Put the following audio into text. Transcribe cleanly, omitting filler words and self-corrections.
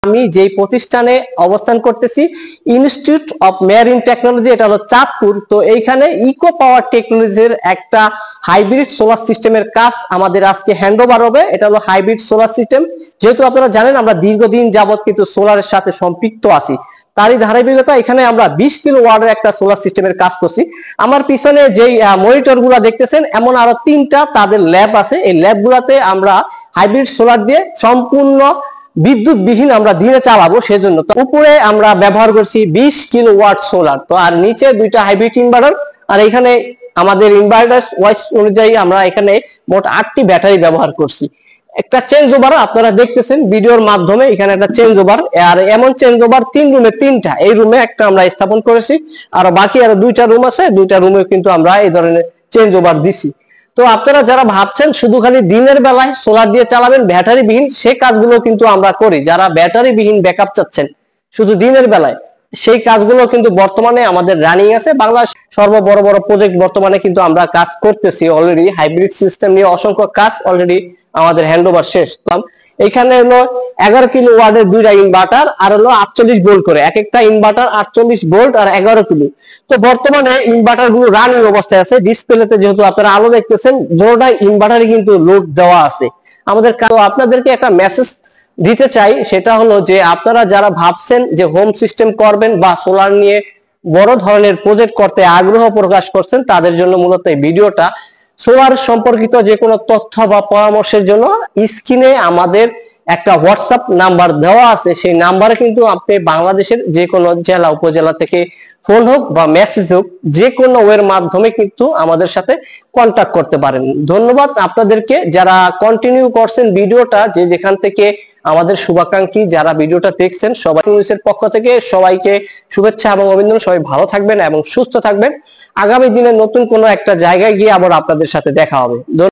আমি যেই প্রতিষ্ঠানে অবস্থান করতেছি ইনস্টিটিউট অফ মেরিন টেকনোলজি, এটা হলো চাঁদপুর। তো এইখানে ইকো পাওয়ার টেকনোলজির একটা হাইব্রিড সোলার সিস্টেমের কাজ আমাদের আজকে হ্যান্ড ওভার হবে। এটা হলো হাইব্রিড সোলার সিস্টেম। যেহেতু আপনারা জানেন আমরা দীর্ঘদিন যাবত কিন্তু সোলারের সাথে সম্পৃক্ত আছি, তারই ধারাবাহিকতা এখানে আমরা 20 কিলোওয়াটের একটা সোলার সিস্টেমের কাজ করছি। আমার পিছনে যেই মনিটর গুলা দেখতেছেন এমন আরো 3টা তাদের ল্যাব আছে। এই ল্যাব গুলাতে আমরা হাইব্রিড সোলার দিয়ে সম্পূর্ণ বিদ্যুৎ বিহীন আমরা দিনে চালাবো, সেজন্য তো উপরে আমরা ব্যবহার করছি 20 কিলোওয়াট সোলার। তো আর নিচে 2টা হাইব্রিড ইনভার্টার, আর এখানে আমাদের ইনভার্টার ওয়াইজ অনুযায়ী আমরা এখানে মোট 8টি ব্যাটারি ব্যবহার করছি। একটা চেঞ্জ ওভার আপনারা দেখতেছেন ভিডিওর মাধ্যমে, এখানে একটা চেঞ্জ ওভার, আর এমন চেঞ্জ ওভার 3 রুমে 3টা, এই রুমে একটা আমরা স্থাপন করেছি, আর বাকি আরো 2টা রুম আছে, 2টা রুমে কিন্তু আমরা এই ধরনের চেঞ্জ ওভার দিছি। তো আপনারা যারা ভাবছেন শুধু খালি দিনের বেলায় সোলার দিয়ে চালাবেন ব্যাটারি বিহীন, সে কাজগুলো কিন্তু আমরা করি। যারা ব্যাটারি বিহীন ব্যাকআপ চাচ্ছেন শুধু দিনের বেলায়, সেই কাজগুলো কিন্তু বর্তমানে আমাদের রানিং আছে। বাংলাদেশ সর্ব বড় বড় প্রজেক্ট বর্তমানে কিন্তু আমরা কাজ করতেছি অলরেডি। হাইব্রিড সিস্টেম নিয়ে অসংখ্য কাজ অলরেডি আমাদের হ্যান্ডওভার শেষ। এখানে হলো 11 কিলো ওয়াটের 2টা ইনভার্টার, আর হলো 48 ভোল্ট করে এক একটা ইনভার্টার, 48 ভোল্ট আর 11 কিলো। তো বর্তমানে ইনভার্টার গুলো রানিং অবস্থায় আছে। ডিসপ্লেতে যেহেতু আপনারা আলো দেখতেছেন, দুটোটা ইনভার্টারই কিন্তু লোড দেওয়া আছে আমাদের। আপনাদেরকে একটা মেসেজ দিতে চাই, সেটা হলো যে আপনারা যারা ভাবছেন যে হোম সিস্টেম করবেন বা সোলার নিয়ে বড় ধরনের প্রজেক্ট করতে আগ্রহ প্রকাশ করছেন, তাদের জন্য মূলত এই ভিডিওটা। সোলার সম্পর্কিত যে কোনো তথ্য বা পরামর্শের জন্য স্ক্রিনে আমাদের একটা হোয়াটসঅ্যাপ নাম্বার দেওয়া আছে, সেই নাম্বারে কিন্তু আপনি বাংলাদেশের যে কোনো জেলা উপজেলা থেকে ফোন হোক বা মেসেজ হোক, যে কোনো ওয়ের মাধ্যমে কিন্তু আমাদের সাথে কন্টাক্ট করতে পারেন। ধন্যবাদ আপনাদেরকে যারা কন্টিনিউ করছেন ভিডিওটা, যে যেখান থেকে আমাদের শুভাকাঙ্ক্ষী যারা ভিডিওটা দেখছেন, সবাই নিউজের পক্ষ থেকে সবাইকে শুভেচ্ছা এবং অভিনন্দন। সবাই ভালো থাকবেন এবং সুস্থ থাকবেন। আগামী দিনে নতুন কোনো একটা জায়গায় গিয়ে আবার আপনাদের সাথে দেখা হবে।